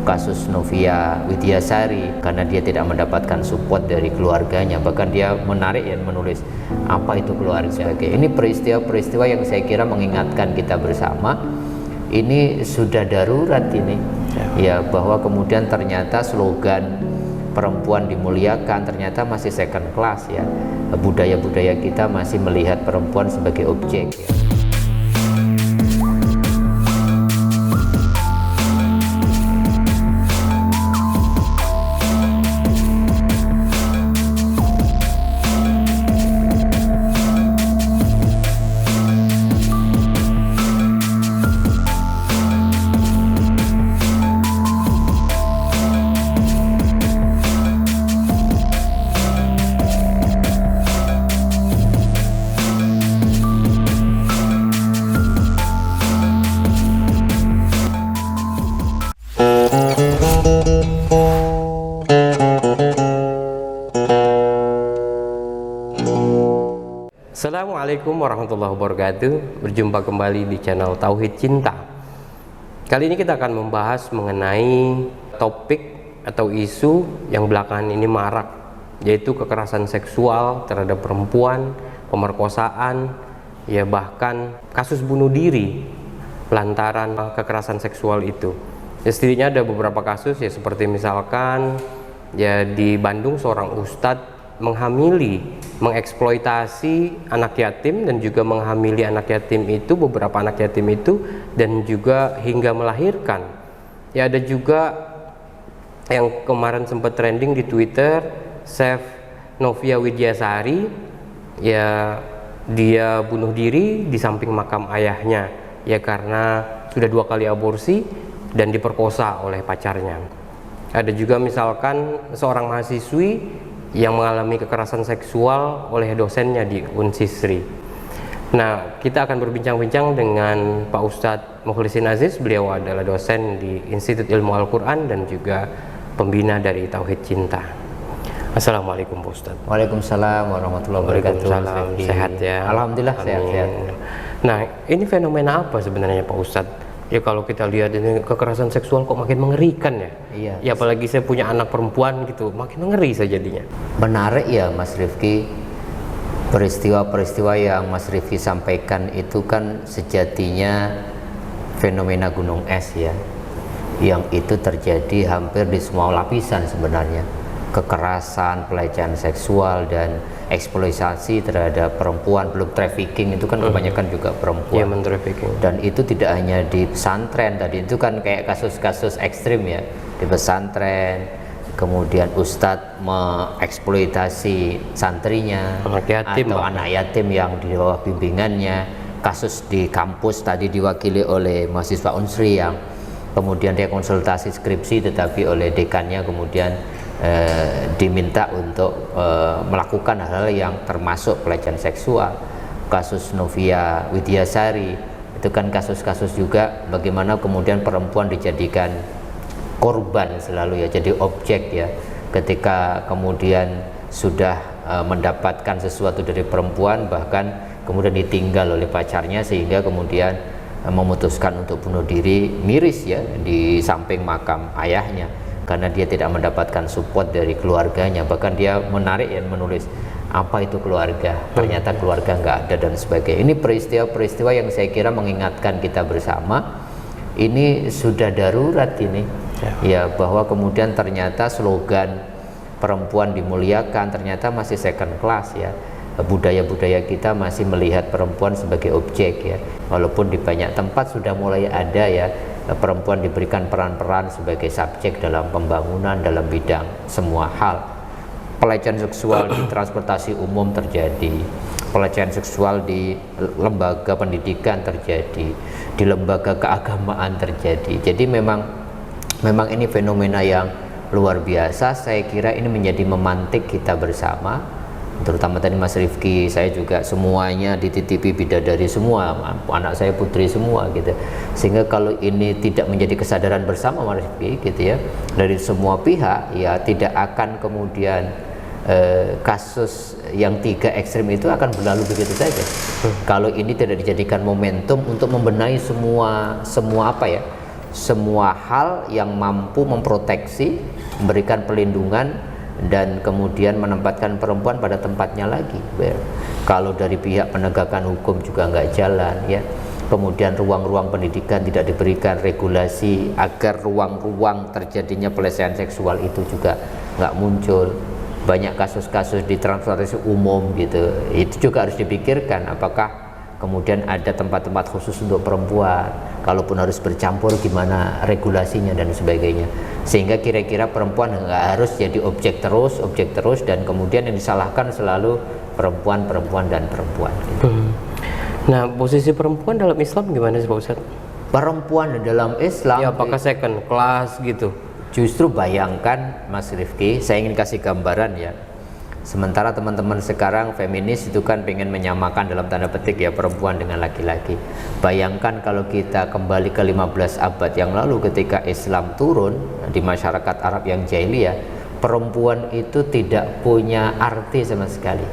kasus Novia Widyasari, karena dia tidak mendapatkan support dari keluarganya, bahkan dia menarik dan menulis apa itu keluarga. Ini peristiwa-peristiwa yang saya kira mengingatkan kita bersama, ini sudah darurat ini ya, bahwa kemudian ternyata slogan perempuan dimuliakan ternyata masih second class ya. Budaya-budaya kita masih melihat perempuan sebagai objek ya. Assalamualaikum warahmatullahi wabarakatuh. Berjumpa kembali di channel Tauhid Cinta. Kali ini kita akan membahas mengenai topik atau isu yang belakangan ini marak, yaitu kekerasan seksual terhadap perempuan, pemerkosaan, ya bahkan kasus bunuh diri lantaran kekerasan seksual itu. Ya setidaknya ada beberapa kasus ya, seperti misalkan ya di Bandung seorang ustadz mengeksploitasi anak yatim dan juga menghamili anak yatim itu, beberapa anak yatim itu, dan juga hingga melahirkan. Ya ada juga yang kemarin sempat trending di Twitter, Chef Novia Widyasari, ya dia bunuh diri di samping makam ayahnya ya karena sudah 2 kali aborsi dan diperkosa oleh pacarnya. Ada juga misalkan seorang mahasiswi yang mengalami kekerasan seksual oleh dosennya di Unsisri. Nah, kita akan berbincang-bincang dengan Pak Ustadz Mukhlisin Aziz. Beliau adalah dosen di Institut Ilmu Al-Quran dan juga pembina dari Tauhid Cinta. Assalamualaikum Pak Ustadz. Waalaikumsalam warahmatullahi wabarakatuh. Waalaikumsalam. Sehat ya? Alhamdulillah sehat-sehat. Nah, ini fenomena apa sebenarnya Pak Ustadz? Ya kalau kita lihat ini kekerasan seksual kok makin mengerikan ya. Iya. Ya apalagi saya punya anak perempuan gitu, makin ngeri saya jadinya. Menarik ya Mas Rifki, peristiwa-peristiwa yang Mas Rifki sampaikan itu kan sejatinya fenomena gunung es ya, yang itu terjadi hampir di semua lapisan sebenarnya. Kekerasan, pelecehan seksual dan eksploitasi terhadap perempuan, belum trafficking itu kan kebanyakan juga perempuan. Iya, dan itu tidak hanya di pesantren, tadi itu kan kayak kasus-kasus ekstrim ya, di pesantren, kemudian ustadz mengeksploitasi santrinya, anak yatim, atau anak yatim yang di bawah bimbingannya. Kasus di kampus tadi diwakili oleh mahasiswa Unsri yang kemudian dia konsultasi skripsi tetapi oleh dekannya kemudian diminta untuk melakukan hal-hal yang termasuk pelecehan seksual. Kasus Novia Widyasari itu kan kasus-kasus juga bagaimana kemudian perempuan dijadikan korban selalu ya, jadi objek ya, ketika kemudian sudah mendapatkan sesuatu dari perempuan bahkan kemudian ditinggal oleh pacarnya sehingga kemudian memutuskan untuk bunuh diri miris ya di samping makam ayahnya karena dia tidak mendapatkan support dari keluarganya, bahkan dia menarik dan menulis apa itu keluarga, ternyata keluarga nggak ada dan sebagainya. Ini peristiwa-peristiwa yang saya kira mengingatkan kita bersama, ini sudah darurat ini ya, bahwa kemudian ternyata slogan perempuan dimuliakan ternyata masih second class ya. Budaya-budaya kita masih melihat perempuan sebagai objek ya, walaupun di banyak tempat sudah mulai ada ya, perempuan diberikan peran-peran sebagai subjek dalam pembangunan, dalam bidang semua hal. Pelecehan seksual di transportasi umum terjadi, pelecehan seksual di lembaga pendidikan terjadi, di lembaga keagamaan terjadi. Jadi memang ini fenomena yang luar biasa. Saya kira ini menjadi memantik kita bersama, terutama tadi Mas Rifki, saya juga semuanya dititipi bidadari semua, anak saya putri semua gitu, sehingga kalau ini tidak menjadi kesadaran bersama Mas Rifki gitu ya dari semua pihak ya, tidak akan kemudian kasus yang 3 ekstrim itu akan berlalu begitu saja. Kalau ini tidak dijadikan momentum untuk membenahi semua apa ya, semua hal yang mampu memproteksi, memberikan perlindungan dan kemudian menempatkan perempuan pada tempatnya lagi. Kalau dari pihak penegakan hukum juga nggak jalan ya, kemudian ruang-ruang pendidikan tidak diberikan regulasi agar ruang-ruang terjadinya pelecehan seksual itu juga nggak muncul. Banyak kasus-kasus di transportasi umum gitu, itu juga harus dipikirkan apakah kemudian ada tempat-tempat khusus untuk perempuan, kalaupun harus bercampur gimana regulasinya dan sebagainya, sehingga kira-kira perempuan nggak harus jadi objek terus dan kemudian yang disalahkan selalu perempuan dan perempuan gitu. Nah, posisi perempuan dalam Islam gimana sih Pak Ustadz? Perempuan dalam Islam Ya, apakah second class gitu? Justru bayangkan Mas Rifki, saya ingin kasih gambaran ya. Sementara teman-teman sekarang feminis itu kan pengen menyamakan dalam tanda petik ya perempuan dengan laki-laki. Bayangkan kalau kita kembali ke 15 abad yang lalu ketika Islam turun di masyarakat Arab yang jahiliyah, perempuan itu tidak punya arti sama sekali.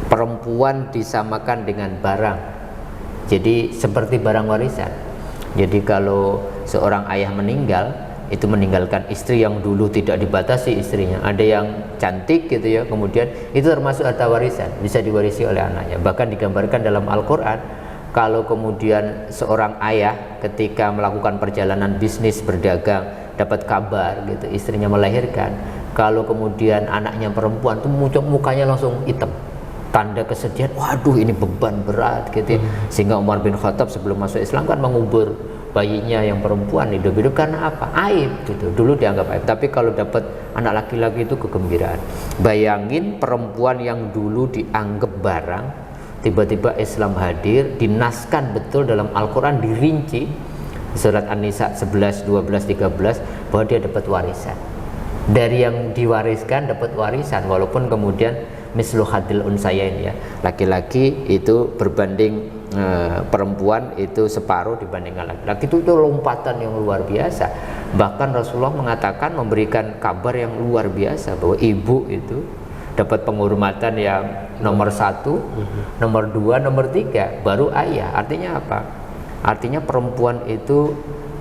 Perempuan disamakan dengan barang. Jadi seperti barang warisan. Jadi kalau seorang ayah meninggal, itu meninggalkan istri yang dulu tidak dibatasi istrinya, ada yang cantik gitu ya, kemudian itu termasuk harta warisan, bisa diwarisi oleh anaknya. Bahkan digambarkan dalam Al-Quran, kalau kemudian seorang ayah ketika melakukan perjalanan bisnis berdagang dapat kabar gitu istrinya melahirkan, kalau kemudian anaknya perempuan tuh mukanya langsung hitam, tanda kesedihan, waduh ini beban berat gitu ya. Sehingga Umar bin Khattab sebelum masuk Islam kan mengubur bayinya yang perempuan hidup-hidup karena apa? Aib gitu. Dulu dianggap aib, tapi kalau dapat anak laki-laki itu kegembiraan. Bayangin perempuan yang dulu dianggap barang, tiba-tiba Islam hadir, dinaskan betul dalam Al-Quran, dirinci surat An-Nisa 11, 12, 13 bahwa dia dapat warisan. Dari yang diwariskan dapat warisan, walaupun kemudian mislu hadil unsayain ya, laki-laki itu berbanding perempuan itu separuh dibandingkan laki-laki. Itu lompatan yang luar biasa. Bahkan Rasulullah mengatakan, memberikan kabar yang luar biasa bahwa ibu itu dapat penghormatan yang nomor 1, nomor 2, nomor 3, baru ayah. Artinya apa? Artinya perempuan itu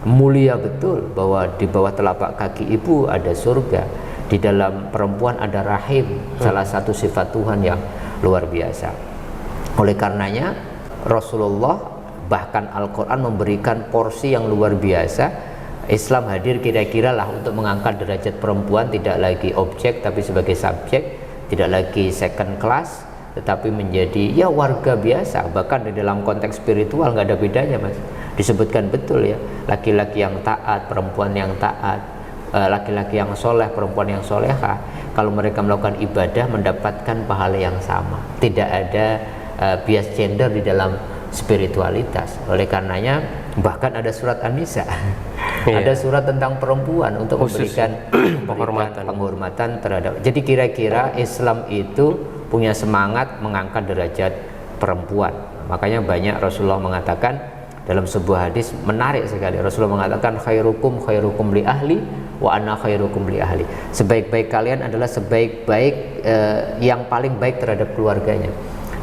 mulia betul, bahwa di bawah telapak kaki ibu ada surga, di dalam perempuan ada rahim, salah satu sifat Tuhan yang luar biasa. Oleh karenanya Rasulullah bahkan Al-Quran memberikan porsi yang luar biasa. Islam hadir kira-kira lah untuk mengangkat derajat perempuan, tidak lagi objek tapi sebagai subjek, tidak lagi second class tetapi menjadi ya warga biasa. Bahkan di dalam konteks spiritual nggak ada bedanya Mas, disebutkan betul ya, laki-laki yang taat, perempuan yang taat, laki-laki yang soleh, perempuan yang solehah, kalau mereka melakukan ibadah mendapatkan pahala yang sama. Tidak ada bias gender di dalam spiritualitas. Oleh karenanya bahkan ada surat An-Nisa ada surat tentang perempuan untuk memberikan penghormatan terhadap. Jadi kira-kira Islam itu punya semangat mengangkat derajat perempuan. Makanya banyak Rasulullah mengatakan dalam sebuah hadis menarik sekali, Rasulullah mengatakan khairukum li ahli wa ana khairukum li ahli. Sebaik-baik kalian adalah sebaik-baik yang paling baik terhadap keluarganya.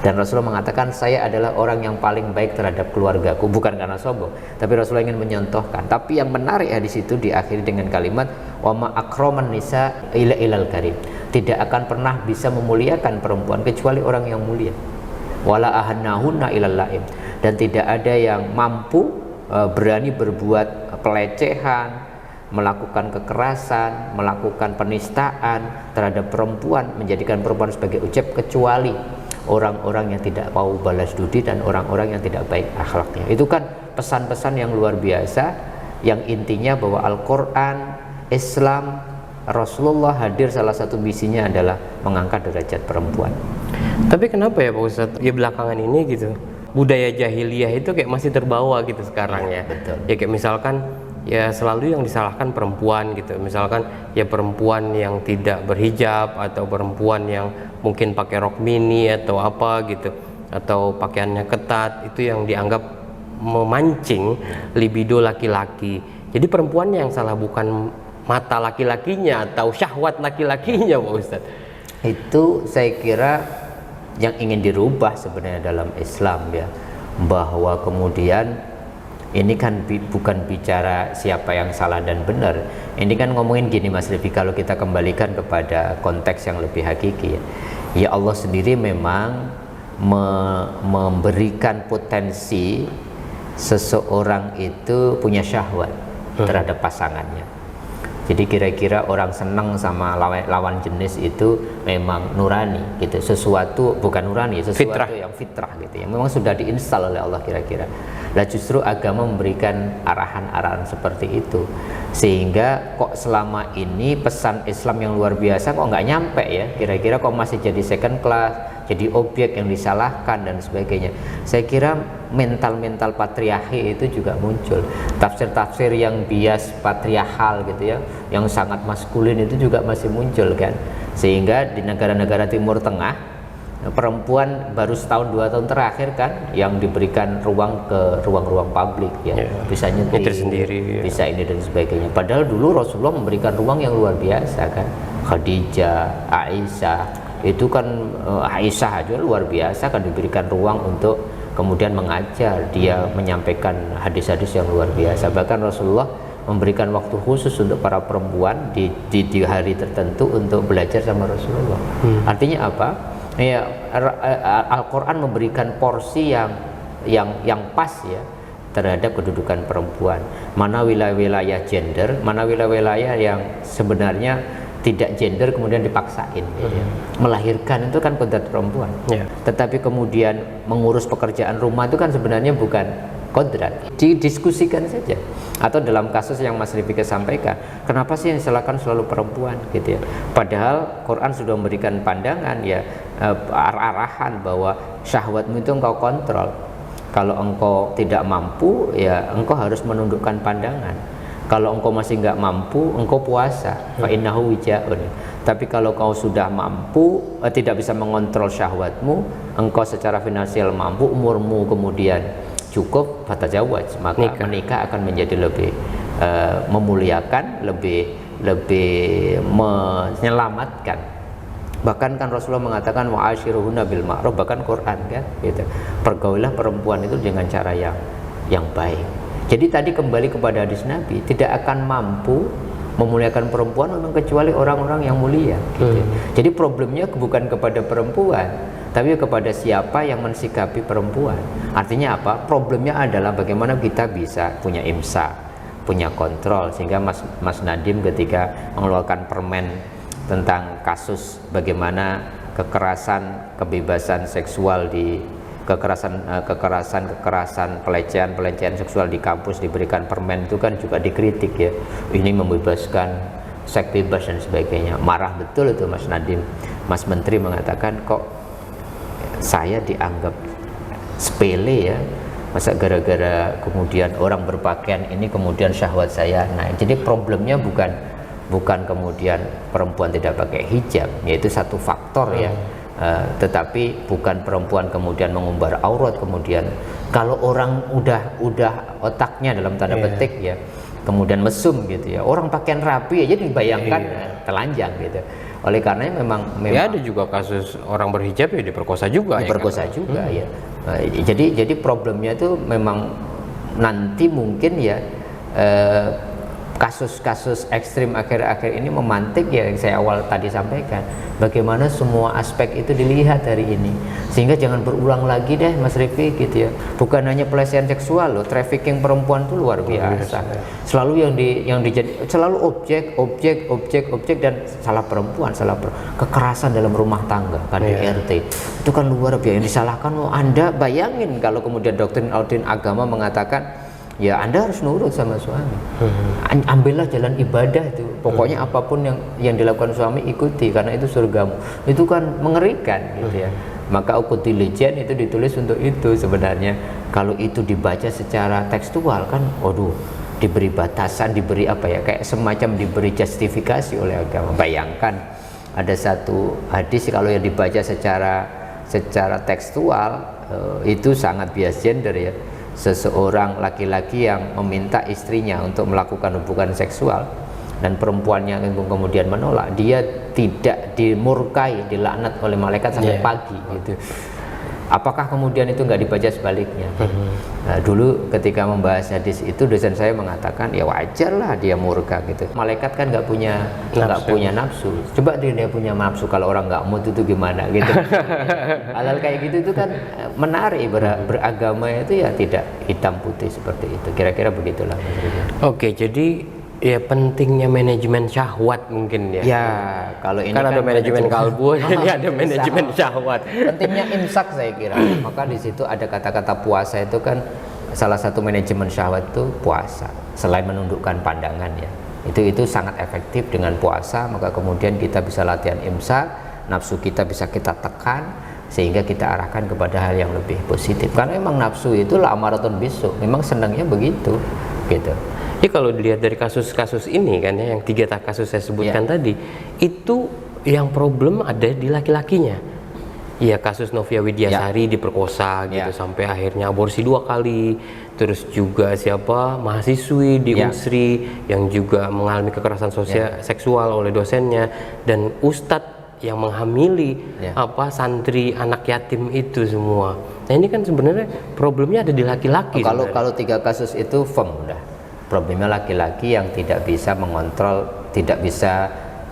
Dan Rasulullah mengatakan saya adalah orang yang paling baik terhadap keluargaku, bukan karena sombong, tapi Rasulullah ingin menyontohkan. Tapi yang menarik di situ diakhiri dengan kalimat wa ma akraman nisa ila ilal karim. Tidak akan pernah bisa memuliakan perempuan kecuali orang yang mulia. Wala ahannahunna ilal laim. Dan tidak ada yang mampu berani berbuat pelecehan, melakukan kekerasan, melakukan penistaan terhadap perempuan, menjadikan perempuan sebagai objek kecuali orang-orang yang tidak mau balas budi dan orang-orang yang tidak baik akhlaknya. Itu kan pesan-pesan yang luar biasa, yang intinya bahwa Al-Quran, Islam, Rasulullah hadir, salah satu misinya adalah mengangkat derajat perempuan. Tapi kenapa ya Pak Ustadz, ya belakangan ini gitu, budaya jahiliyah itu kayak masih terbawa gitu sekarang ya. Betul. Ya kayak misalkan ya selalu yang disalahkan perempuan gitu. Misalkan ya perempuan yang tidak berhijab, atau perempuan yang mungkin pakai rok mini atau apa gitu, atau pakaiannya ketat, itu yang dianggap memancing libido laki-laki. Jadi perempuan yang salah bukan mata laki-lakinya atau syahwat laki-lakinya Pak Ustadz. Itu saya kira yang ingin dirubah sebenarnya dalam Islam ya, bahwa kemudian Ini kan bukan bicara siapa yang salah dan benar. Ini kan ngomongin gini Mas Rifi, kalau kita kembalikan kepada konteks yang lebih hakiki ya. Ya Allah sendiri memang memberikan potensi seseorang itu punya syahwat terhadap pasangannya. Jadi kira-kira orang senang sama lawan jenis itu memang nurani gitu, sesuatu bukan nurani, sesuatu fitrah. Yang fitrah gitu ya, memang sudah diinstal oleh Allah kira-kira. Nah justru agama memberikan arahan-arahan seperti itu, sehingga kok selama ini pesan Islam yang luar biasa kok nggak nyampe ya, kira-kira kok masih jadi second class, jadi objek yang disalahkan dan sebagainya. Saya kira mental-mental patriarki itu juga muncul, tafsir-tafsir yang bias patriarkal gitu ya, yang sangat maskulin itu juga masih muncul kan, sehingga di negara-negara Timur Tengah perempuan baru setahun 2 tahun terakhir kan yang diberikan ruang ke ruang-ruang publik ya, bisa nyetir sendiri, bisa ini dan sebagainya. Padahal dulu Rasulullah memberikan ruang yang luar biasa kan, Khadijah, Aisyah itu kan, Aisyah aja luar biasa kan diberikan ruang untuk kemudian mengajar, dia menyampaikan hadis-hadis yang luar biasa. Bahkan Rasulullah memberikan waktu khusus untuk para perempuan di hari tertentu untuk belajar sama Rasulullah. Artinya apa? Ya, Al-Quran memberikan porsi yang pas ya terhadap kedudukan perempuan. Mana wilayah-wilayah gender, mana wilayah-wilayah yang sebenarnya tidak gender kemudian dipaksain ya. Melahirkan itu kan kodrat perempuan tetapi kemudian mengurus pekerjaan rumah itu kan sebenarnya bukan kodrat, didiskusikan saja. Atau dalam kasus yang Mas Rifiki sampaikan, kenapa sih yang disalahkan selalu perempuan gitu ya, padahal Quran sudah memberikan pandangan ya, arahan bahwa syahwatmu itu engkau kontrol. Kalau engkau tidak mampu ya engkau harus menundukkan pandangan. Kalau engkau masih nggak mampu, engkau puasa, fa innahu wijaun. Tapi kalau kau sudah mampu, tidak bisa mengontrol syahwatmu, engkau secara finansial mampu, umurmu kemudian cukup, fatajawaj, maka menikah akan menjadi lebih memuliakan, lebih menyelamatkan. Bahkan kan Rasulullah mengatakan wa'ashiruhunna bil ma'ruf, bahkan Quran kan gitu. Pergaulilah perempuan itu dengan cara yang baik. Jadi tadi kembali kepada hadis Nabi, tidak akan mampu memuliakan perempuan memang kecuali orang-orang yang mulia gitu. Jadi problemnya bukan kepada perempuan, tapi kepada siapa yang mensikapi perempuan. Artinya apa? Problemnya adalah bagaimana kita bisa punya imsak, punya kontrol, sehingga Mas Nadim ketika mengeluarkan permen tentang kasus bagaimana kekerasan, kebebasan seksual di kekerasan, pelecehan seksual di kampus diberikan permen, itu kan juga dikritik ya, ini membebaskan, seks bebas dan sebagainya. Marah betul itu Mas Nadim. Mas Menteri mengatakan kok saya dianggap sepele ya, masa gara-gara kemudian orang berpakaian ini kemudian syahwat saya naik. Jadi problemnya bukan kemudian perempuan tidak pakai hijab, yaitu satu faktor ya. Tetapi bukan perempuan kemudian mengumbar aurat, kemudian kalau orang udah otaknya dalam tanda petik ya kemudian mesum gitu ya, orang pakaian rapi aja dibayangkan telanjang gitu. Oleh karenanya memang ya ada juga kasus orang berhijab ya diperkosa juga ya. Jadi problemnya itu memang nanti mungkin ya kasus-kasus ekstrim akhir-akhir ini memantik ya, yang saya awal tadi sampaikan, bagaimana semua aspek itu dilihat hari ini, sehingga jangan berulang lagi deh Mas Rifi gitu ya. Bukan hanya pelecehan seksual loh, trafficking perempuan itu luar biasa. Selalu selalu objek dan salah perempuan, kekerasan dalam rumah tangga, KDRT itu kan luar biasa. Yang disalahkan Anda bayangin kalau kemudian doktrin agama mengatakan ya Anda harus nurut sama suami, ambillah jalan ibadah itu, pokoknya apapun yang dilakukan suami ikuti karena itu surgamu. Itu kan mengerikan gitu ya. Maka uqudil lijan itu ditulis untuk itu sebenarnya. Kalau itu dibaca secara tekstual kan, diberi batasan, diberi apa ya, kayak semacam diberi justifikasi oleh agama. Bayangkan ada satu hadis kalau yang dibaca secara tekstual itu sangat bias gender ya. Seseorang laki-laki yang meminta istrinya untuk melakukan hubungan seksual dan perempuannya kemudian menolak, dia tidak dimurkai, dilaknat oleh malaikat sampai pagi gitu. Apakah kemudian itu nggak dibaca sebaliknya? Nah, dulu ketika membahas hadis itu dosen saya mengatakan ya wajar lah dia murka gitu. Malaikat kan nggak punya nafsu. Coba dia punya nafsu, kalau orang nggak mood itu gimana gitu. Hal-hal kayak gitu itu kan menarik. Beragama itu ya tidak hitam putih seperti itu. Kira-kira begitulah. Oke, jadi ya pentingnya manajemen syahwat mungkin ya. Ya, kalau ini kan ada manajemen kalbu, ini ada manajemen syahwat. Pentingnya imsak saya kira. Maka di situ ada kata-kata puasa itu kan salah satu manajemen syahwat itu puasa. Selain menundukkan pandangan ya. Itu sangat efektif dengan puasa, maka kemudian kita bisa latihan imsak, nafsu kita bisa kita tekan sehingga kita arahkan kepada hal yang lebih positif. Karena memang nafsu itu amaratun bisu, memang senangnya begitu gitu. Jadi kalau dilihat dari kasus-kasus ini kan ya, yang 3 kasus saya sebutkan tadi, itu yang problem ada di laki-lakinya. Iya, kasus Novia Widyasari diperkosa gitu sampai akhirnya aborsi 2 kali. Terus juga mahasiswi di Unsri yang juga mengalami kekerasan seksual oleh dosennya, dan ustadz yang menghamili santri anak yatim itu semua. Nah ini kan sebenarnya problemnya ada di laki-laki. Kalau 3 kasus itu firm udah. Problemnya laki-laki yang tidak bisa mengontrol,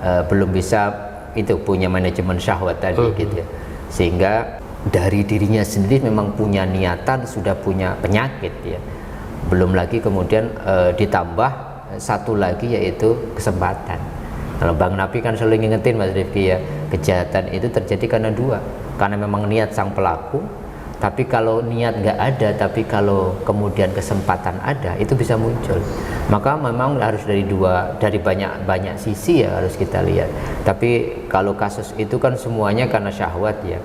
belum bisa itu punya manajemen syahwat tadi gitu ya. Sehingga dari dirinya sendiri memang punya niatan, sudah punya penyakit ya. Belum lagi kemudian ditambah satu lagi yaitu kesempatan. Kalau Bang Napi kan selalu ngingetin Mas Rifki ya, kejahatan itu terjadi karena 2. Karena memang niat sang pelaku. Tapi kalau niat nggak ada, tapi kalau kemudian kesempatan ada, itu bisa muncul. Maka memang harus dari banyak sisi ya harus kita lihat. Tapi kalau kasus itu kan semuanya karena syahwat ya.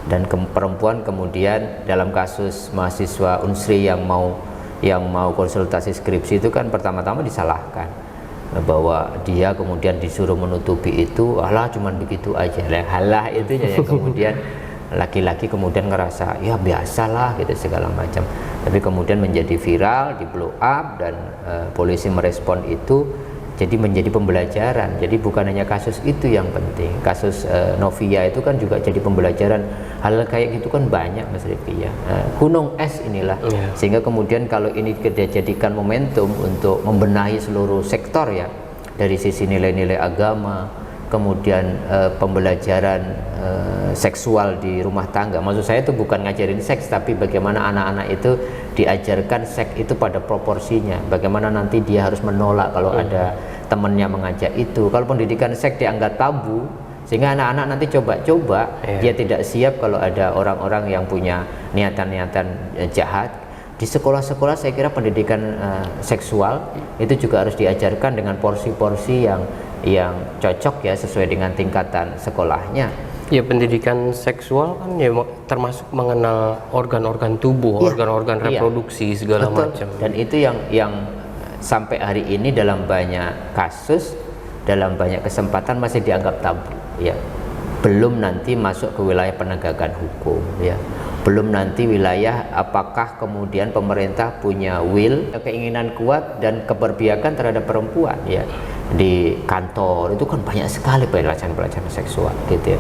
Dan perempuan kemudian dalam kasus mahasiswa Unsri yang mau konsultasi skripsi itu kan pertama-tama disalahkan bahwa dia kemudian disuruh menutupi itu, alah cuman begitu aja. Halah itu yang kemudian laki-laki kemudian ngerasa ya biasalah gitu segala macam, tapi kemudian menjadi viral, di blow up, dan polisi merespon itu, jadi menjadi pembelajaran. Jadi bukan hanya kasus itu yang penting, kasus Novia itu kan juga jadi pembelajaran. Hal kayak gitu kan banyak Mas Rifki ya, gunung es inilah sehingga kemudian kalau ini kita jadikan momentum untuk membenahi seluruh sektor ya, dari sisi nilai-nilai agama, kemudian pembelajaran seksual di rumah tangga. Maksud saya itu bukan ngajarin seks, tapi bagaimana anak-anak itu diajarkan seks itu pada proporsinya, bagaimana nanti dia harus menolak kalau ada temannya mengajak itu. Kalau pendidikan seks dianggap tabu, sehingga anak-anak nanti coba-coba, dia tidak siap kalau ada orang-orang yang punya niatan-niatan jahat. Di sekolah-sekolah saya kira pendidikan seksual itu juga harus diajarkan dengan porsi-porsi yang cocok ya, sesuai dengan tingkatan sekolahnya. Ya, pendidikan seksual kan ya termasuk mengenal organ-organ tubuh, organ-organ reproduksi segala macam. Dan itu yang sampai hari ini dalam banyak kasus, dalam banyak kesempatan masih dianggap tabu ya. Belum nanti masuk ke wilayah penegakan hukum ya. Belum nanti wilayah apakah kemudian pemerintah punya keinginan kuat dan keberpihakan terhadap perempuan ya. Di kantor itu kan banyak sekali pelecehan seksual gitu ya.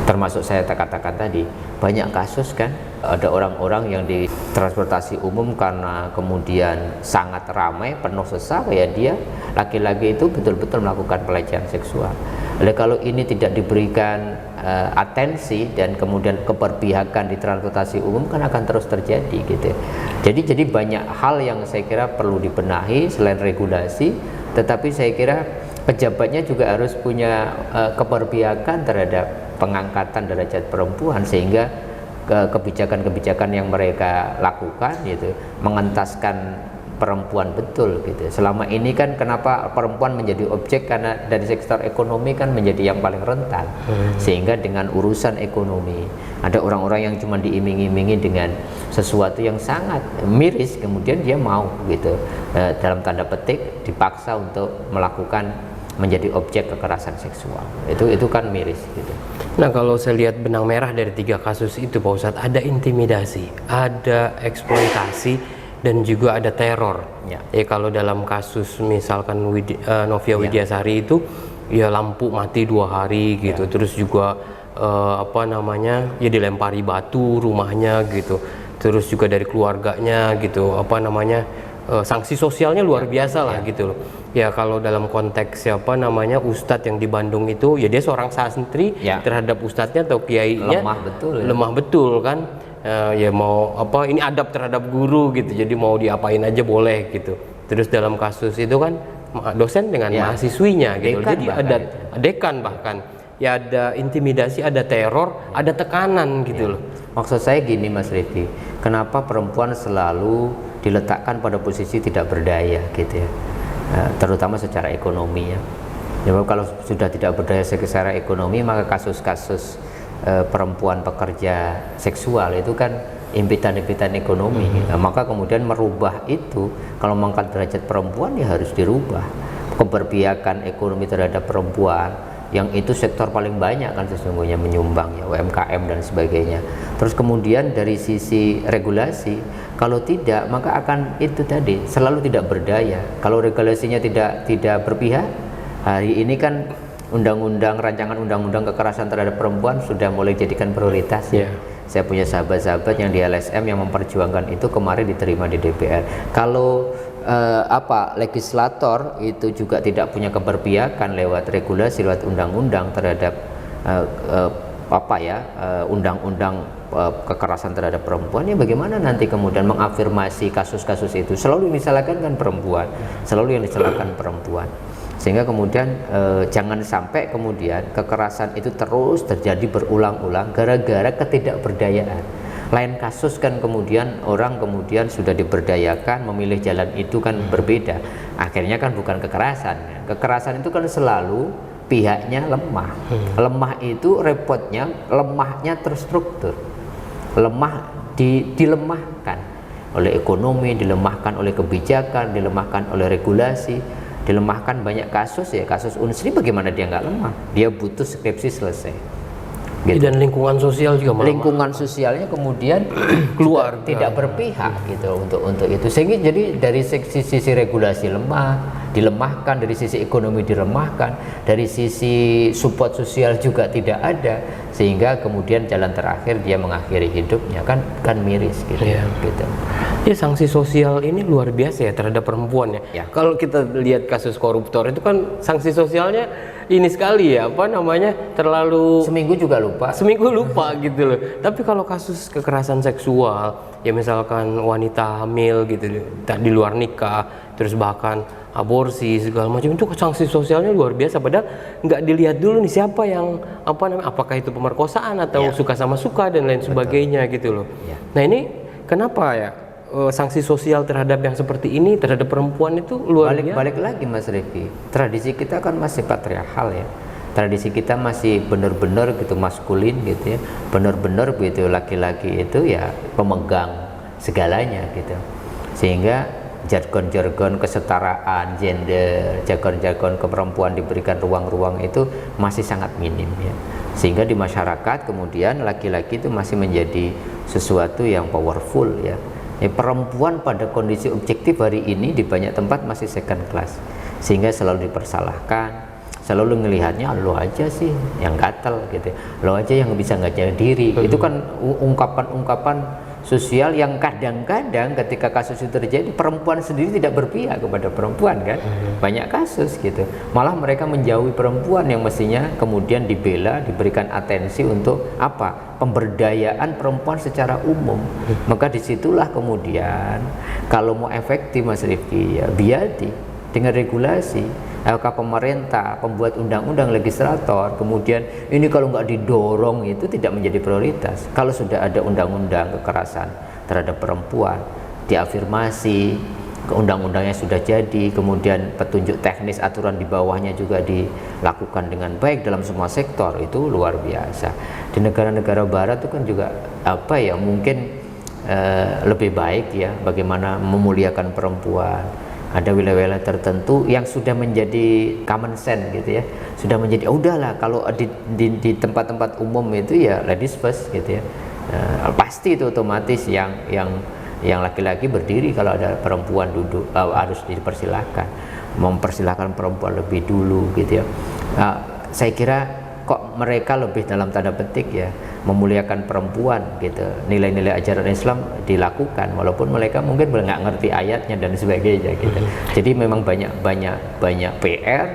Termasuk saya katakan tadi, banyak kasus kan ada orang-orang yang di transportasi umum karena kemudian sangat ramai, penuh sesak ya, dia laki-laki itu betul-betul melakukan pelecehan seksual. Oleh kalau ini tidak diberikan atensi dan kemudian keberpihakan di transportasi umum, kan akan terus terjadi gitu. Jadi banyak hal yang saya kira perlu dibenahi selain regulasi, tetapi saya kira pejabatnya juga harus punya keberpihakan terhadap pengangkatan derajat perempuan, sehingga kebijakan-kebijakan yang mereka lakukan gitu mengentaskan perempuan betul gitu. Selama ini kan kenapa perempuan menjadi objek, karena dari sektor ekonomi kan menjadi yang paling rentan, sehingga dengan urusan ekonomi ada orang-orang yang cuma diiming-imingi dengan sesuatu yang sangat miris, kemudian dia mau gitu, dalam tanda petik dipaksa untuk melakukan, menjadi objek kekerasan seksual. Itu kan miris gitu. Nah, kalau saya lihat benang merah dari 3 kasus itu Pak Ustadz, ada intimidasi, ada eksploitasi, dan juga ada teror. Kalau dalam kasus misalkan Novia Widyasari itu ya lampu mati 2 hari gitu, terus juga apa namanya, ya dilempari batu rumahnya gitu, terus juga dari keluarganya gitu, apa namanya, sanksi sosialnya luar biasa lah gitu loh. Ya kalau dalam konteks siapa namanya ustadz yang di Bandung itu, ya dia seorang santri terhadap ustadznya atau kiainya lemah betul kan. Ya mau apa, ini adab terhadap guru gitu, jadi mau diapain aja boleh gitu. Terus dalam kasus itu kan dosen dengan mahasiswinya gitu, dekan jadi ada dekan bahkan ya, ada intimidasi, ada teror, ada tekanan gitu loh. Maksud saya gini Mas Rifki, kenapa perempuan selalu diletakkan pada posisi tidak berdaya gitu ya, terutama secara ekonomi ya. Kalau sudah tidak berdaya secara ekonomi, maka kasus-kasus perempuan pekerja seksual itu kan impitan-impitan ekonomi. Nah, maka kemudian merubah itu, kalau mengangkat derajat perempuan ya harus dirubah. Keberpihakan ekonomi terhadap perempuan, yang itu sektor paling banyak kan sesungguhnya menyumbang ya, UMKM dan sebagainya. Terus kemudian dari sisi regulasi, kalau tidak maka akan itu tadi selalu tidak berdaya. Kalau regulasinya tidak berpihak, hari ini kan rancangan undang-undang kekerasan terhadap perempuan sudah mulai jadikan prioritas ya. Saya punya sahabat-sahabat yang di LSM yang memperjuangkan itu, kemarin diterima di DPR. Kalau legislator itu juga tidak punya keberpihakan lewat regulasi, lewat undang-undang terhadap undang-undang kekerasan terhadap perempuan, ya bagaimana nanti kemudian mengafirmasi kasus-kasus itu? Selalu disalahkan kan perempuan, selalu yang disalahkan perempuan. Sehingga kemudian jangan sampai kemudian kekerasan itu terus terjadi berulang-ulang gara-gara ketidakberdayaan. Lain kasus kan kemudian orang kemudian sudah diberdayakan, memilih jalan itu kan berbeda. Akhirnya kan bukan kekerasan. Kekerasan itu kan selalu pihaknya lemah. Lemah itu repotnya, lemahnya terstruktur. Lemah dilemahkan oleh ekonomi, dilemahkan oleh kebijakan, dilemahkan oleh regulasi, dilemahkan banyak kasus ya. Kasus Unsri bagaimana dia nggak lemah? Dia butuh skripsi selesai gitu. Dan lingkungan sosial juga lingkungan sosialnya kemudian keluar tidak berpihak gitu untuk itu, sehingga jadi dari sisi regulasi dilemahkan, dari sisi ekonomi dilemahkan, dari sisi support sosial juga tidak ada, sehingga kemudian jalan terakhir dia mengakhiri hidupnya kan miris gitu. Gitu. Ya, sanksi sosial ini luar biasa ya terhadap perempuan ya. Kalau kita lihat kasus koruptor itu kan sanksi sosialnya ini sekali ya, apa namanya, terlalu seminggu lupa gitu loh. Tapi kalau kasus kekerasan seksual ya, misalkan wanita hamil gitu di luar nikah, terus bahkan aborsi segala macam, itu sanksi sosialnya luar biasa. Padahal nggak dilihat dulu nih siapa yang apakah itu pemerkosaan atau suka sama suka dan lain sebagainya gitu loh. Nah ini kenapa ya sanksi sosial terhadap yang seperti ini terhadap perempuan itu luar biasa? Balik lagi Mas Rifki, tradisi kita kan masih patriarkal ya. Tradisi kita masih benar-benar gitu maskulin gitu ya, benar-benar gitu laki-laki itu ya pemegang segalanya gitu. Sehingga jargon-jargon kesetaraan gender, jargon-jargon keperempuan diberikan ruang-ruang itu masih sangat minim ya. Sehingga di masyarakat kemudian laki-laki itu masih menjadi sesuatu yang powerful ya. Perempuan pada kondisi objektif hari ini di banyak tempat masih second class, sehingga selalu dipersalahkan, selalu ngelihatnya lo aja sih yang gatel gitu, lo aja yang bisa nggak jaga diri. Itu kan ungkapan-ungkapan sosial yang kadang-kadang ketika kasus itu terjadi perempuan sendiri tidak berpihak kepada perempuan kan. Banyak kasus gitu, malah mereka menjauhi perempuan yang mestinya kemudian dibela, diberikan atensi untuk pemberdayaan perempuan secara umum. Maka disitulah kemudian kalau mau efektif Mas Rifki ya biadi dengan regulasi. Pemerintah, pembuat undang-undang, legislator, kemudian ini kalau nggak didorong itu tidak menjadi prioritas. Kalau sudah ada undang-undang kekerasan terhadap perempuan, diafirmasi, undang-undangnya sudah jadi, kemudian petunjuk teknis aturan di bawahnya juga dilakukan dengan baik dalam semua sektor, itu luar biasa. Di negara-negara barat itu kan juga mungkin lebih baik ya, bagaimana memuliakan perempuan. Ada wilayah-wilayah tertentu yang sudah menjadi common sense gitu ya, sudah menjadi udahlah kalau di tempat-tempat umum itu ya ladies first gitu ya. Pasti itu otomatis yang laki-laki berdiri, kalau ada perempuan duduk harus dipersilahkan, mempersilahkan perempuan lebih dulu gitu ya. Saya kira kok mereka lebih dalam tanda petik ya memuliakan perempuan gitu, nilai-nilai ajaran Islam dilakukan walaupun mereka mungkin nggak ngerti ayatnya dan sebagainya gitu. Jadi memang banyak PR.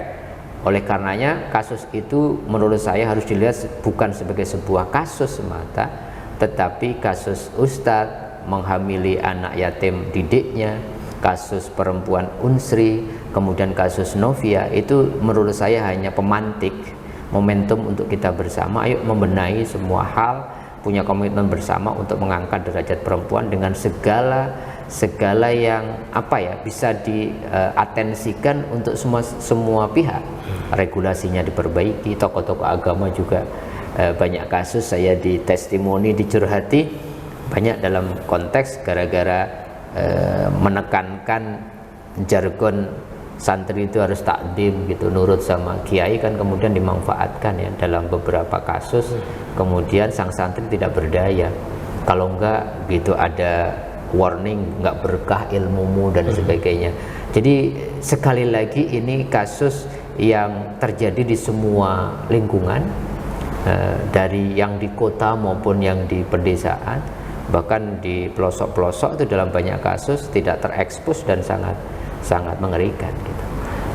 Oleh karenanya kasus itu menurut saya harus dilihat bukan sebagai sebuah kasus semata, tetapi kasus ustadz menghamili anak yatim didiknya, kasus perempuan Unsri, kemudian kasus Novia, itu menurut saya hanya pemantik momentum untuk kita bersama, ayo membenahi semua hal, punya komitmen bersama untuk mengangkat derajat perempuan dengan segala yang bisa diatensikan untuk semua pihak. Regulasinya diperbaiki, tokoh-tokoh agama juga banyak kasus saya di testimoni, dicurhati banyak dalam konteks gara-gara menekankan jargon santri itu harus takdim gitu, nurut sama kiai, kan kemudian dimanfaatkan ya dalam beberapa kasus. Kemudian sang santri tidak berdaya, kalau enggak gitu ada warning, enggak berkah ilmumu dan sebagainya. Jadi sekali lagi ini kasus yang terjadi di semua lingkungan, dari yang di kota maupun yang di pedesaan, bahkan di pelosok-pelosok itu dalam banyak kasus tidak terekspos dan sangat mengerikan gitu.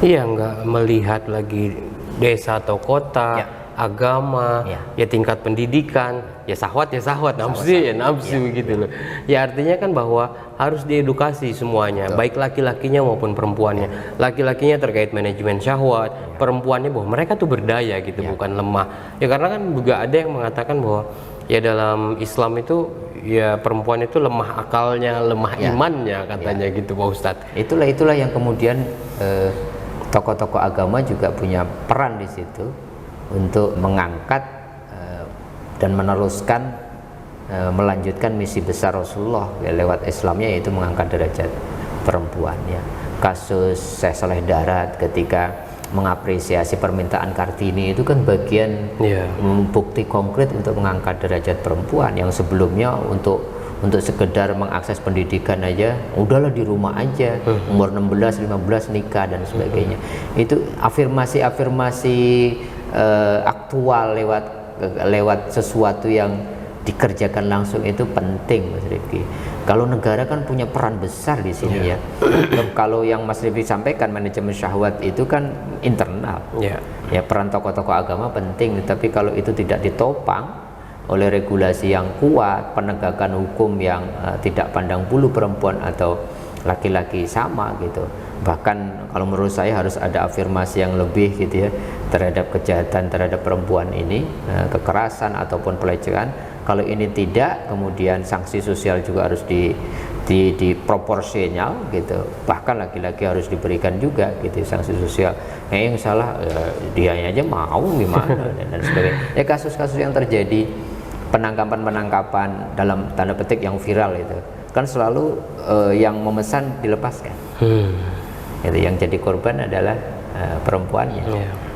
Iya, nggak melihat lagi desa atau kota, agama, ya tingkat pendidikan, ya syahwat, nafsu gitu loh. Ya artinya kan bahwa harus diedukasi semuanya, baik laki-lakinya maupun perempuannya. Laki-lakinya terkait manajemen syahwat, perempuannya bahwa mereka tuh berdaya gitu, bukan lemah. Ya karena kan juga ada yang mengatakan bahwa ya dalam Islam itu ya perempuan itu lemah akalnya, lemah imannya katanya gitu Pak Ustadz. Itulah yang kemudian tokoh-tokoh agama juga punya peran di situ untuk mengangkat dan meneruskan melanjutkan misi besar Rasulullah ya, lewat Islamnya, yaitu mengangkat derajat perempuan ya. Kasus Syekh Saleh Darat ketika mengapresiasi permintaan Kartini itu kan bagian bukti konkret untuk mengangkat derajat perempuan yang sebelumnya untuk sekedar mengakses pendidikan aja udahlah di rumah aja, umur 16-15 nikah dan sebagainya. Itu afirmasi aktual lewat sesuatu yang dikerjakan langsung itu penting, Mas Rifki. Kalau negara kan punya peran besar di sini ya. Kalau yang Mas Rifki sampaikan manajemen syahwat itu kan internal. Ya peran tokoh-tokoh agama penting, tapi kalau itu tidak ditopang oleh regulasi yang kuat, penegakan hukum yang tidak pandang bulu perempuan atau laki-laki sama gitu. Bahkan kalau menurut saya harus ada afirmasi yang lebih gitu ya terhadap kejahatan terhadap perempuan ini, kekerasan ataupun pelecehan. Kalau ini tidak, kemudian sanksi sosial juga harus diproporsional gitu. Bahkan laki-laki harus diberikan juga gitu sanksi sosial. Yang salah dia aja mau gimana dan sebagainya. Ya kasus-kasus yang terjadi, penangkapan dalam tanda petik yang viral itu kan selalu yang memesan dilepaskan. Itu yang jadi korban adalah perempuannya,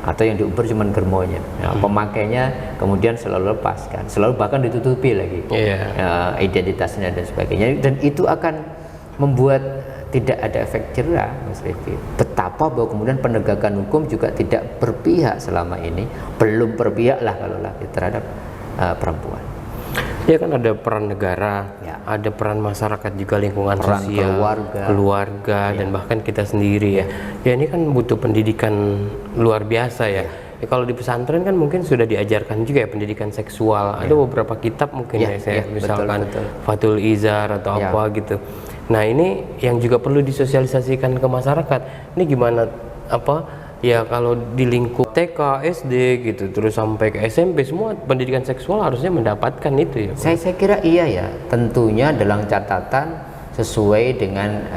atau yang diuber cuman germonya. Pemakainya kemudian selalu lepaskan, selalu bahkan ditutupi lagi identitasnya dan sebagainya, dan itu akan membuat tidak ada efek jerah, Mas Rifki. Betapa bahwa kemudian penegakan hukum juga tidak berpihak selama ini, belum berpihak lah kalau lagi terhadap perempuan. Ya kan ada peran negara, ada peran masyarakat juga, lingkungan peran sosial, keluarga dan bahkan kita sendiri ya. Ya ini kan butuh pendidikan luar biasa ya. Ya kalau di pesantren kan mungkin sudah diajarkan juga ya pendidikan seksual. Ada beberapa kitab mungkin saya misalkan Fathul Izar atau apa gitu. Nah ini yang juga perlu disosialisasikan ke masyarakat. Ini gimana ya kalau di lingkup TK, SD gitu, terus sampai ke SMP, semua pendidikan seksual harusnya mendapatkan itu ya. Saya kira iya ya, tentunya dalam catatan sesuai dengan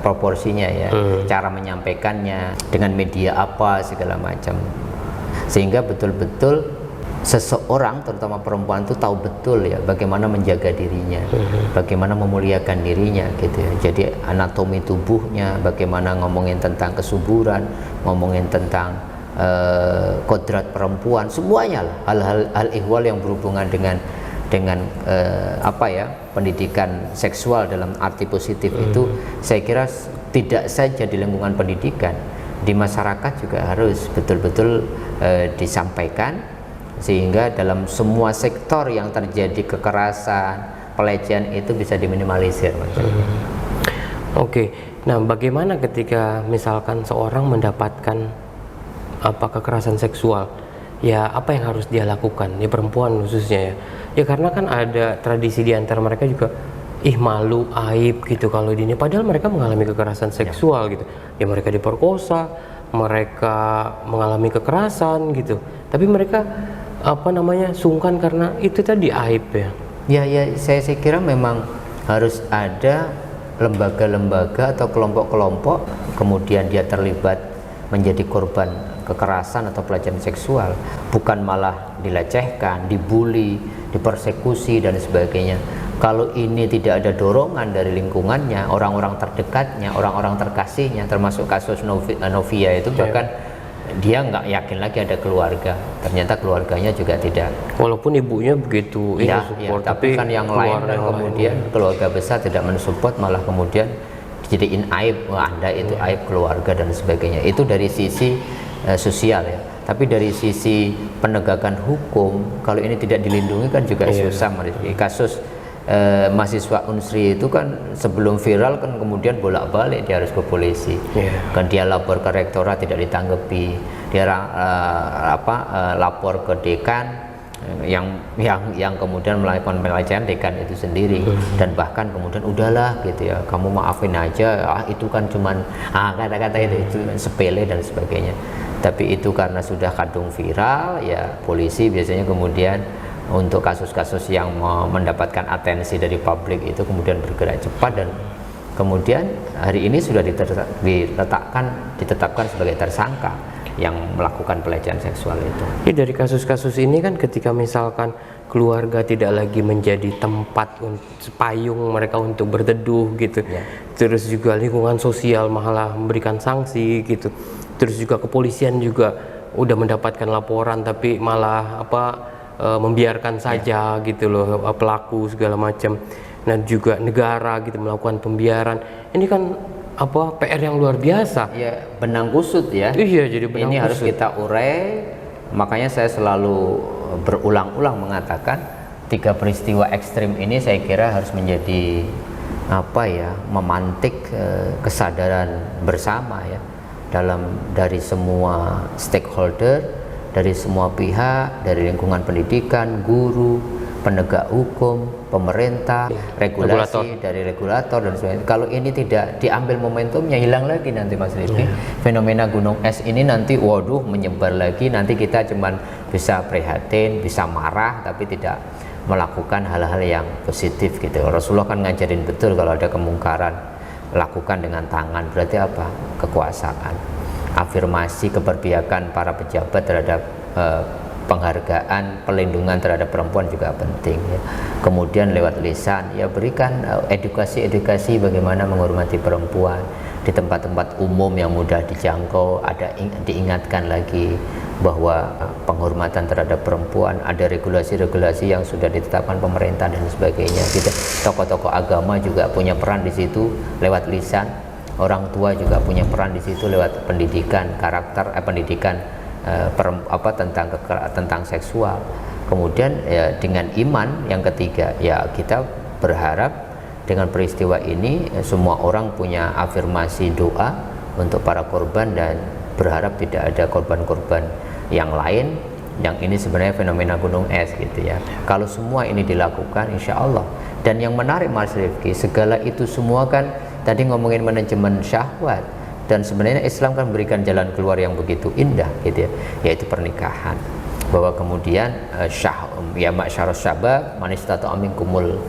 proporsinya ya, cara menyampaikannya, dengan media apa segala macam, sehingga betul-betul seseorang terutama perempuan itu tahu betul ya bagaimana menjaga dirinya, bagaimana memuliakan dirinya gitu ya. Jadi anatomi tubuhnya, bagaimana ngomongin tentang kesuburan, ngomongin tentang kodrat perempuan, semuanya lah hal-hal ihwal yang berhubungan dengan pendidikan seksual dalam arti positif itu saya kira tidak saja di lingkungan pendidikan, di masyarakat juga harus betul-betul disampaikan sehingga dalam semua sektor yang terjadi kekerasan, pelecehan itu bisa diminimalisir, Mas. Oke, nah bagaimana ketika misalkan seorang mendapatkan kekerasan seksual, ya apa yang harus dia lakukan, ya perempuan khususnya ya, ya karena kan ada tradisi di antara mereka juga, malu, aib gitu kalau di ini, padahal mereka mengalami kekerasan seksual gitu, ya mereka diperkosa, mereka mengalami kekerasan gitu, tapi mereka sungkan karena itu tadi aib ya. Ya, saya kira memang harus ada lembaga-lembaga atau kelompok-kelompok kemudian dia terlibat menjadi korban kekerasan atau pelecehan seksual, bukan malah dilecehkan, dibully, dipersekusi dan sebagainya. Kalau ini tidak ada dorongan dari lingkungannya, orang-orang terdekatnya, orang-orang terkasihnya, termasuk kasus Novia itu, bahkan dia nggak yakin lagi ada keluarga, ternyata keluarganya juga tidak, walaupun ibunya begitu support, tapi kan yang lain kan kemudian keluarga besar tidak mensupport, malah kemudian dijadiin aib, Anda itu aib keluarga dan sebagainya. Itu dari sisi sosial ya, tapi dari sisi penegakan hukum kalau ini tidak dilindungi kan juga susah. Kasus mahasiswa Unsri itu kan sebelum viral kan kemudian bolak-balik dia harus ke polisi, kan dia lapor ke rektorat tidak ditanggapi, dia lapor ke dekan yang kemudian melakukan pelecehan, dekan itu sendiri, dan bahkan kemudian udahlah gitu ya, kamu maafin aja, itu kan cuman kata-kata itu sepele dan sebagainya. Tapi itu karena sudah kadung viral ya, polisi biasanya kemudian untuk kasus-kasus yang mendapatkan atensi dari publik itu kemudian bergerak cepat, dan kemudian hari ini sudah ditetapkan sebagai tersangka yang melakukan pelecehan seksual itu. Ya, dari kasus-kasus ini kan ketika misalkan keluarga tidak lagi menjadi tempat payung mereka untuk berteduh gitu, terus juga lingkungan sosial malah memberikan sanksi gitu, terus juga kepolisian juga udah mendapatkan laporan tapi malah membiarkan saja gitu loh pelaku segala macam. Nah juga negara gitu melakukan pembiaran. Ini kan PR yang luar biasa. Ya, benang kusut ya. Iya, jadi benang ini kusut. Harus kita urai. Makanya saya selalu berulang-ulang mengatakan 3 peristiwa ekstrim ini saya kira harus menjadi memantik kesadaran bersama ya, dari semua stakeholder, dari semua pihak, dari lingkungan pendidikan, guru, penegak hukum, pemerintah, regulasi, dari regulator dan sebagainya. Kalau ini tidak diambil momentumnya, hilang lagi nanti Mas Rizky. Fenomena gunung es ini nanti menyebar lagi, nanti kita cuman bisa prihatin, bisa marah, tapi tidak melakukan hal-hal yang positif gitu. Rasulullah kan ngajarin betul kalau ada kemungkaran, lakukan dengan tangan, berarti apa? Kekuasaan. Afirmasi keberpihakan para pejabat terhadap penghargaan, pelindungan terhadap perempuan juga penting ya. Kemudian lewat lisan ya, berikan edukasi bagaimana menghormati perempuan di tempat-tempat umum yang mudah dijangkau. Ada diingatkan lagi bahwa penghormatan terhadap perempuan, ada regulasi-regulasi yang sudah ditetapkan pemerintah dan sebagainya. Tokoh-tokoh agama juga punya peran di situ lewat lisan. Orang tua juga punya peran di situ lewat pendidikan tentang seksual. Kemudian ya, dengan iman yang ketiga ya, kita berharap dengan peristiwa ini semua orang punya afirmasi doa untuk para korban, dan berharap tidak ada korban-korban yang lain. Yang ini sebenarnya fenomena gunung es gitu ya. Kalau semua ini dilakukan, insya Allah. Dan yang menarik Mas Rifki, segala itu semua kan tadi ngomongin manajemen syahwat, dan sebenarnya Islam kan berikan jalan keluar yang begitu indah gitu ya, yaitu pernikahan. Bahwa kemudian ya ma'syarus syabab man istata'a minkumul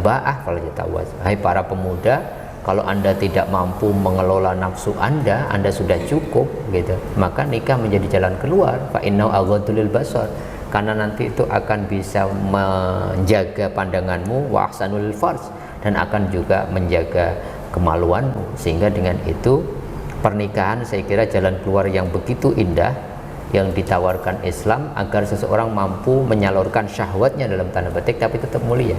ba'ah falyatazawwaj. Hai para pemuda, kalau Anda tidak mampu mengelola nafsu Anda sudah cukup gitu, maka nikah menjadi jalan keluar. Fa innahu aghaddu lil basar, karena nanti itu akan bisa menjaga pandanganmu, wa ahsanul farj, dan akan juga menjaga kemaluanmu. Sehingga dengan itu pernikahan saya kira jalan keluar yang begitu indah yang ditawarkan Islam agar seseorang mampu menyalurkan syahwatnya dalam tanda petik tapi tetap mulia.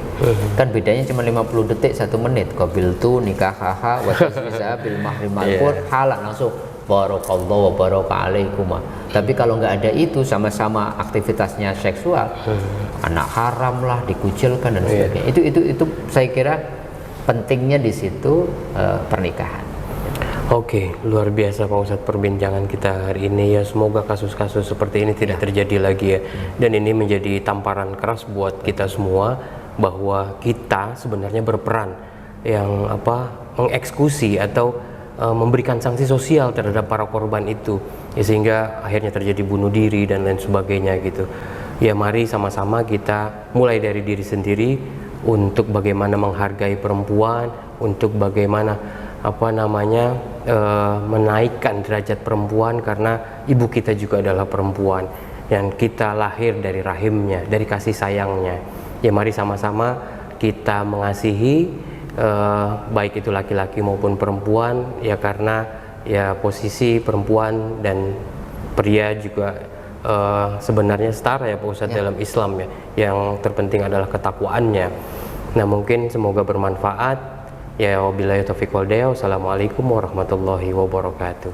Kan bedanya cuma 50 detik 1 menit. Qabiltu nikahaha wa tasbisa bil mahri malqur halal, langsung barakallahu wa baraka alaikuma. Tapi kalau nggak ada itu, sama-sama aktivitasnya seksual, anak haram lah, dikucilkan dan sebagainya. Itu saya kira pentingnya di situ pernikahan. Oke, luar biasa Pak Ustadz perbincangan kita hari ini ya. Semoga kasus-kasus seperti ini tidak terjadi lagi ya. Dan ini menjadi tamparan keras buat kita semua bahwa kita sebenarnya berperan yang mengeksekusi atau memberikan sanksi sosial terhadap para korban itu ya, sehingga akhirnya terjadi bunuh diri dan lain sebagainya gitu. Ya mari sama-sama kita mulai dari diri sendiri untuk bagaimana menghargai perempuan, untuk bagaimana menaikkan derajat perempuan, karena ibu kita juga adalah perempuan dan kita lahir dari rahimnya, dari kasih sayangnya. Ya mari sama-sama kita mengasihi baik itu laki-laki maupun perempuan ya, karena ya posisi perempuan dan pria juga sebenarnya setara ya Pak Ustadz dalam Islam ya. Yang terpenting adalah ketakwaannya. Nah mungkin semoga bermanfaat. Ya wabillahi taufiq wal hidayah. Wassalamualaikum warahmatullahi wabarakatuh.